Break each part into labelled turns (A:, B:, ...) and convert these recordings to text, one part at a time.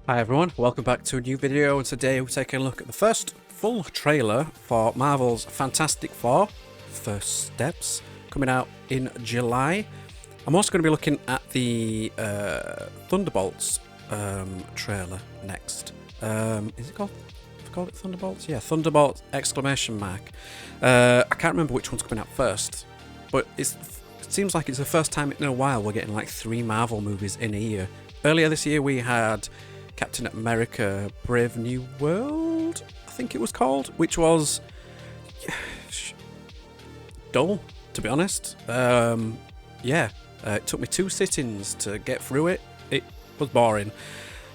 A: Hi everyone, welcome back to a new video, and today we're taking a look at the first full trailer for Marvel's Fantastic Four, First Steps, coming out in July. I'm also going to be looking at the Thunderbolts trailer next. Is it called? Have I called it Thunderbolts? Yeah, Thunderbolts exclamation mark. I can't remember which one's coming out first, but it seems like it's the first time in a while we're getting like 3 Marvel movies in a year. Earlier this year we had Captain America Brave New World, I think it was called, which was dull, to be honest. It took me 2 sittings to get through it. It was boring.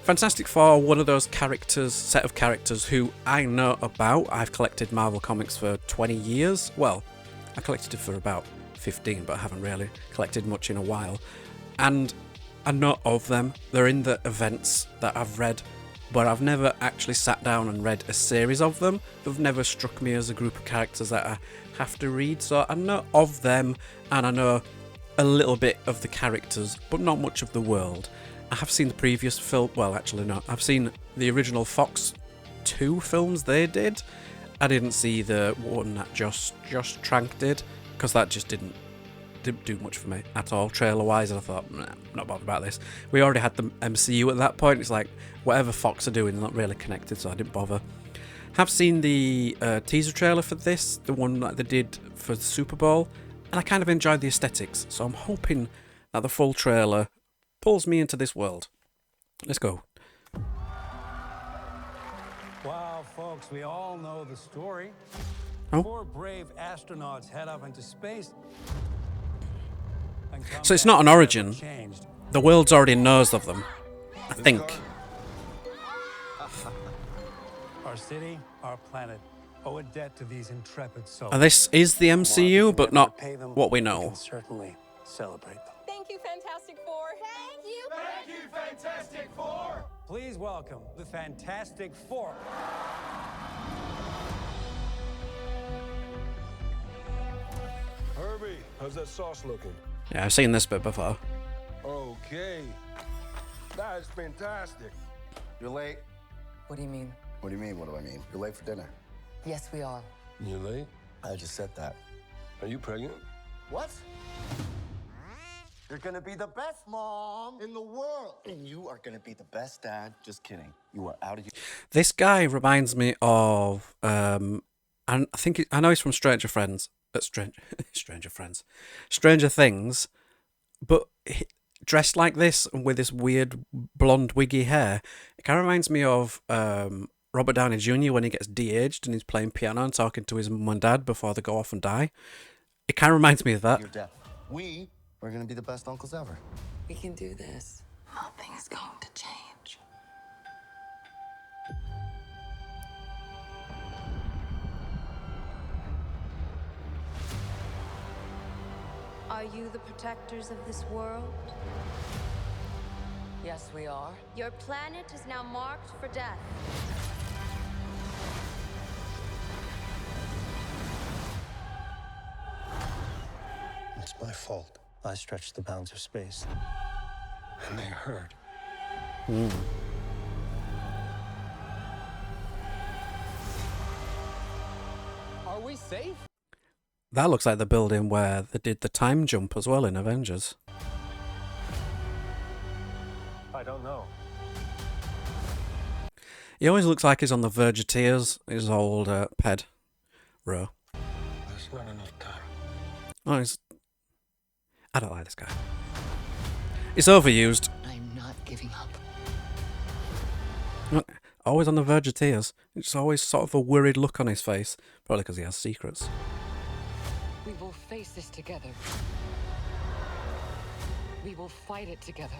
A: Fantastic Four, one of those set of characters who I know about. I've collected Marvel comics for 20 years. Well, I collected it for about 15, but I haven't really collected much in a while. And I know of them. They're in the events that I've read, but I've never actually sat down and read a series of them. They've never struck me as a group of characters that I have to read, so I know of them, and I know a little bit of the characters, but not much of the world. I have seen the previous film, well actually no, I've seen the original Fox 2 films they did. I didn't see the one that Josh Trank did, because that just didn't do much for me at all, trailer wise, and I thought, nah, I'm not bothered about this. We already had the MCU at that point. It's like whatever Fox are doing, not really connected, so I didn't bother. Have seen the teaser trailer for this, the one that they did for the Super Bowl, and I kind of enjoyed the aesthetics, so I'm hoping that the full trailer pulls me into this world. Let's go.
B: Wow, folks, we all know the story.
A: Oh.
B: 4 brave astronauts head up into space.
A: So it's not an origin. The world already knows of them, I think.
B: Our city, our planet, owe a debt to these intrepid souls.
A: And this is the MCU, but not what we
B: We
A: know.
B: can certainly celebrate them.
C: Thank you, Fantastic Four. Thank you.
D: Thank you, Fantastic Four!
B: Please welcome the Fantastic Four.
D: Herbie, how's that sauce looking?
A: Yeah, I've seen this bit before.
D: Okay. That's fantastic.
E: You're late.
F: What do you mean?
E: What do you mean, what do I mean? You're late for dinner.
F: Yes, we are.
D: You late?
E: I just said that.
D: Are you pregnant?
E: What? You're gonna be the best mom in the world. And you are gonna be the best dad. Just kidding. You are out of your...
A: This guy reminds me of, and I know he's from Stranger Friends. Stranger Things, but dressed like this and with this weird blonde wiggy hair. It kind of reminds me of Robert Downey Jr. when he gets de-aged and he's playing piano and talking to his mum and dad before they go off and die. It kind of reminds me of that.
E: Your dad. We are gonna be the best uncles ever.
F: We can do this. Nothing's going to change.
C: Are you the protectors of this world?
F: Yes, we are.
C: Your planet is now marked for death.
B: It's my fault. I stretched the bounds of space. And they hurt.
F: Are we safe?
A: That looks like the building where they did the time jump as well in Avengers.
B: I don't know.
A: He always looks like he's on the verge of tears, his old ped. Ro.
D: There's not enough time.
A: Oh, I don't like this guy. He's overused.
F: I'm not giving up.
A: Look, always on the verge of tears. It's always sort of a worried look on his face. Probably because he has secrets.
F: We will face this together. We will fight it together.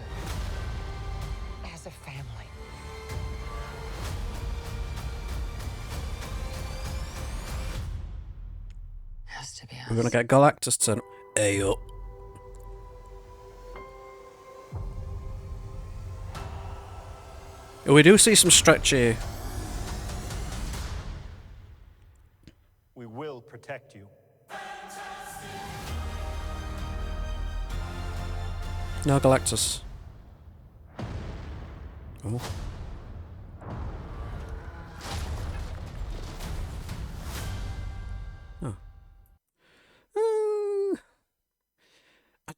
F: As a family. Has to be us.
A: We're gonna get Galactus to A up. We do see some stretchy.
B: We will protect you.
A: No Galactus. Oh.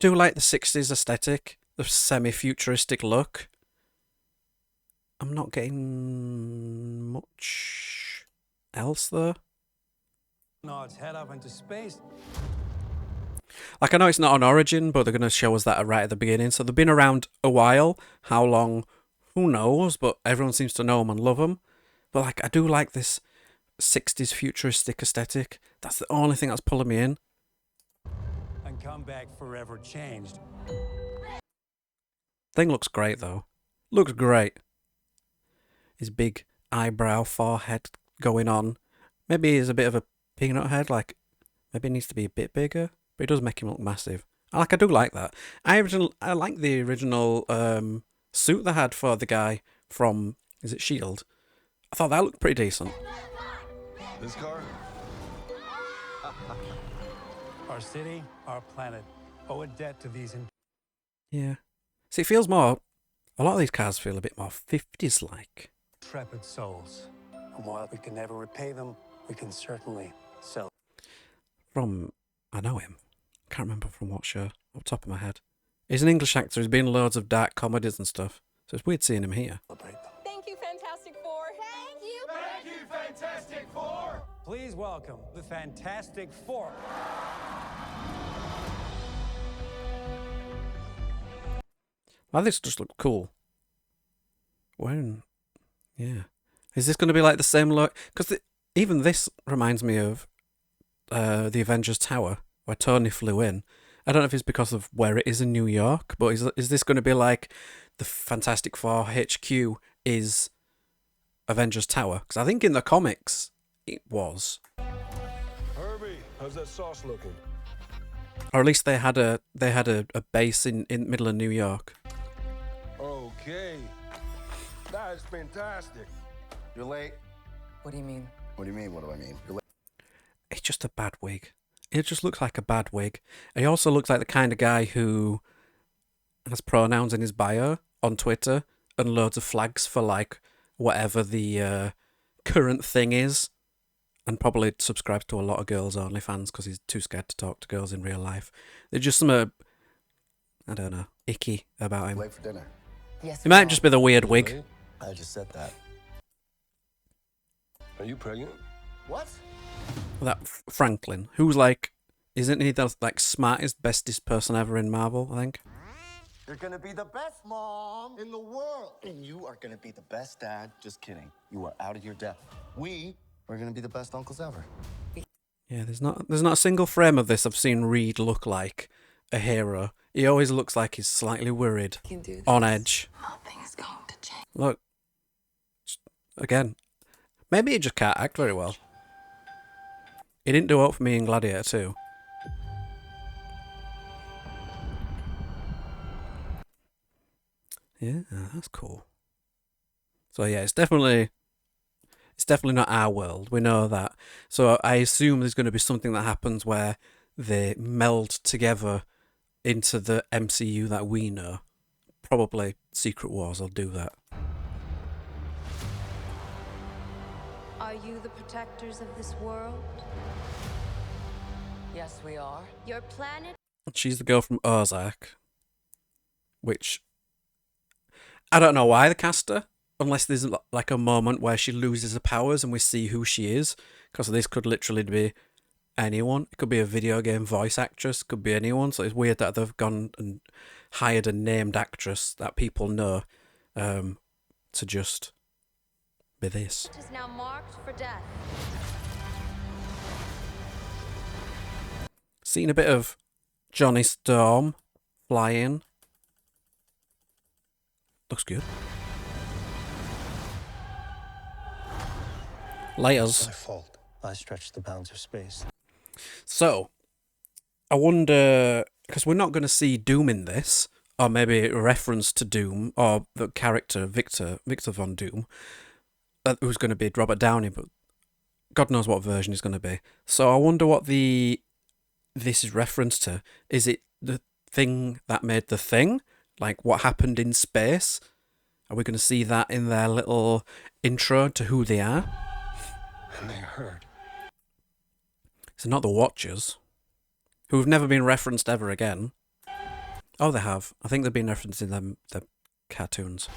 A: do like the 60s aesthetic, the semi-futuristic look. I'm not getting much else though.
G: No, it's head up into space.
A: Like, I know it's not on Origin, but they're going to show us that right at the beginning. So they've been around a while. How long? Who knows? But everyone seems to know them and love them. But like, I do like this 60s futuristic aesthetic. That's the only thing that's pulling me in.
G: And come back forever changed.
A: Thing looks great though. Looks great. His big eyebrow, forehead going on. Maybe he's a bit of a peanut head. Like, maybe it needs to be a bit bigger. But it does make him look massive. I do like that. I like the original suit they had for the guy from, is it S.H.I.E.L.D.? I thought that looked pretty decent.
D: This car?
G: Our city, our planet, owe a debt to these
A: Yeah. See, it feels more, a lot of these cars feel a bit more 50s-like.
G: intrepid souls. And while we can never repay them, we can certainly sell.
A: From, I know him. Can't remember from what show, off the top of my head. He's an English actor. He's been in loads of dark comedies and stuff. So it's weird seeing him here.
H: Thank you, Fantastic Four. Thank you.
D: Thank you, Fantastic Four!
G: Please welcome the Fantastic Four.
A: Well, this just looks cool. Yeah. Is this going to be like the same look? Because even this reminds me of the Avengers Tower, where Tony flew in. I don't know if it's because of where it is in New York, but is this going to be like the Fantastic Four HQ is Avengers Tower? Because I think in the comics it was,
D: Herbie, how's that sauce looking?
A: or at least they had a base in the middle of New York.
D: Okay. That's fantastic.
E: You're late.
F: What do you mean?
E: What do you mean? What do I mean? You're late.
A: It's just a bad wig. It just looks like a bad wig. He also looks like the kind of guy who has pronouns in his bio on Twitter and loads of flags for like whatever the current thing is, and probably subscribes to a lot of girls' only fans because he's too scared to talk to girls in real life. There's just some, I don't know, icky about him.
E: Late for dinner.
F: Yes.
A: It might just be the weird wig.
D: Late?
E: I just said that.
D: Are you pregnant?
E: What?
A: That Franklin, who's like, isn't he the like smartest, bestest person ever in Marvel? I think.
E: You're gonna be the best mom in the world. And you are gonna be the best dad. Just kidding. You are out of your depth. We are gonna be the best uncles ever.
A: Yeah, there's not a single frame of this I've seen Reed look like a hero. He always looks like he's slightly worried,
F: You can do this.
A: on edge.
F: Nothing's going to change.
A: Look, again, maybe he just can't act very well. He didn't do it for me in Gladiator 2. Yeah, that's cool. So yeah, it's definitely not our world. We know that. So I assume there's going to be something that happens where they meld together into the MCU that we know. Probably Secret Wars will do that.
C: Are you the protectors of this world?
F: Yes, we are.
C: Your planet
A: She's the girl from Ozark, which I don't know why they cast her, unless there's like a moment where she loses her powers and we see who she is, because this could literally be anyone. It could be a video game voice actress, could be anyone. So it's weird that they've gone and hired a named actress that people know to just be this.
C: is now marked for death.
A: Seen a bit of Johnny Storm flying. Looks good. Layers.
B: My fault. I stretched the bounds of space.
A: So, I wonder, because we're not going to see Doom in this, or maybe a reference to Doom, or the character Victor Von Doom, who's going to be Robert Downey, but God knows what version he's going to be. So I wonder what this is reference to. Is it the thing that made the thing? Like what happened in space? Are we going to see that in their little intro to who they are?
D: And they heard.
A: So not the Watchers, who've never been referenced ever again. Oh, they have. I think they've been referencing them, the cartoons.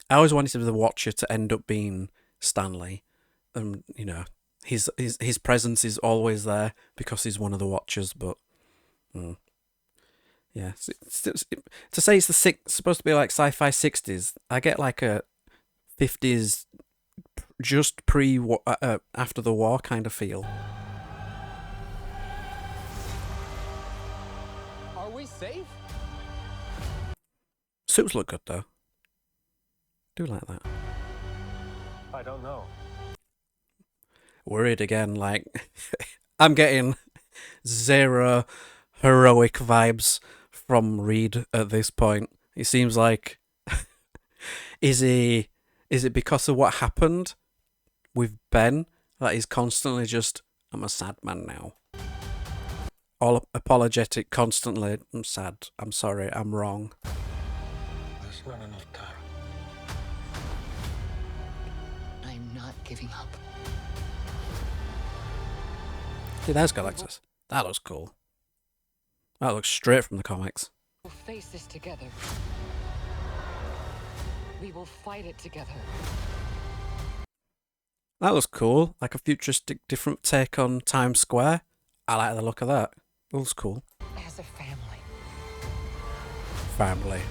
A: I always wanted the Watcher to end up being Stanley. You know, his presence is always there because he's one of the Watchers, but... yeah. To say it's supposed to be like sci-fi 60s, I get like a 50s, just after the war kind of feel.
F: Are we safe?
A: Suits look good though. Do like that.
G: I don't know.
A: Worried again, like I'm getting zero heroic vibes from Reed at this point. It seems like is it because of what happened with Ben that he's constantly just, I'm a sad man now. All apologetic constantly, I'm sad, I'm sorry, I'm wrong.
D: There's not enough time.
F: I'm not giving up.
A: See, there's Galactus. That looks cool. That looks straight from the comics.
F: We'll face this together. We will fight it together.
A: That looks cool. Like a futuristic, different take on Times Square. I like the look of that. It looks cool.
F: As a family.
A: Family.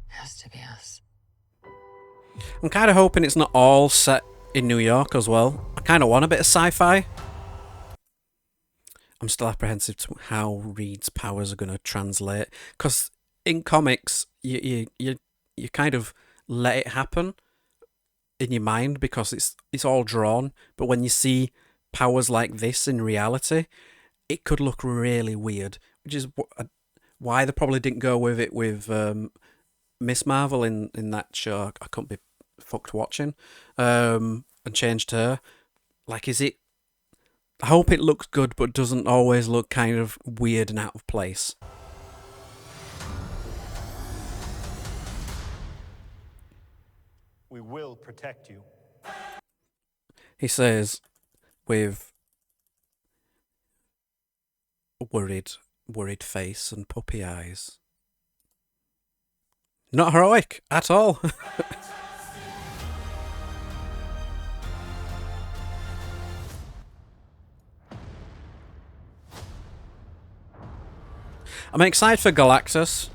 F: Has to be us.
A: I'm kind of hoping it's not all set in New York as well. I kind of want a bit of sci-fi. I'm still apprehensive to how Reed's powers are going to translate, because in comics you kind of let it happen in your mind because it's all drawn, but when you see powers like this in reality, it could look really weird, which is why they probably didn't go with it with Miss Marvel in that show. I couldn't be fucked watching, and changed her. Like, is it? I hope it looks good, but doesn't always look kind of weird and out of place.
G: We will protect you.
A: He says, with worried face and puppy eyes. Not heroic at all. I'm excited for Galactus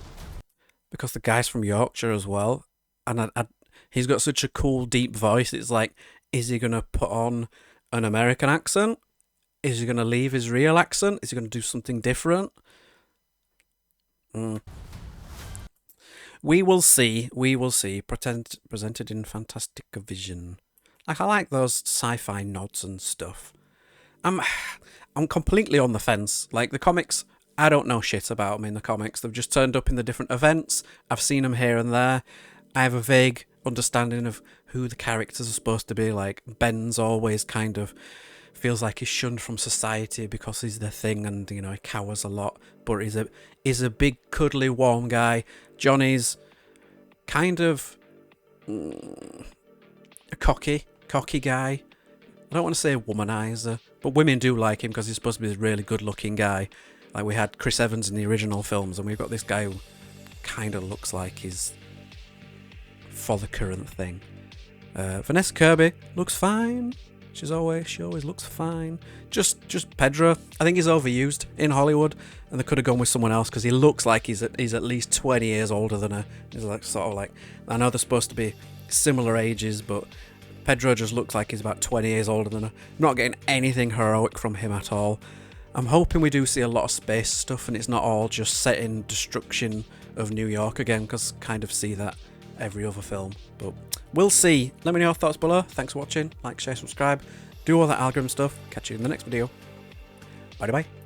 A: because the guy's from Yorkshire as well, and he's got such a cool deep voice. It's like, is he gonna put on an American accent? Is he gonna leave his real accent? Is he gonna do something different? We will see. We will see. Presented in fantastic vision. Like, I like those sci-fi nods and stuff. I'm completely on the fence. Like, the comics, I don't know shit about them in the comics. They've just turned up in the different events. I've seen them here and there. I have a vague understanding of who the characters are supposed to be. Like, Ben's always kind of feels like he's shunned from society because he's the thing, and, you know, he cowers a lot. But he's a big, cuddly, warm guy. Johnny's kind of a cocky guy. I don't want to say womanizer, but women do like him because he's supposed to be this really good-looking guy. Like, we had Chris Evans in the original films, and we've got this guy who kind of looks like he's for the current thing. Vanessa Kirby looks fine. She always looks fine. Just Pedro. I think he's overused in Hollywood, and they could have gone with someone else because he looks like he's at least 20 years older than her. He's like, sort of like, I know they're supposed to be similar ages, but Pedro just looks like he's about 20 years older than her. Not getting anything heroic from him at all. I'm hoping we do see a lot of space stuff and it's not all just set in destruction of New York again, because kind of see that every other film. But we'll see. Let me know your thoughts below. Thanks for watching. Like, share, subscribe. Do all that algorithm stuff. Catch you in the next video. Bye bye.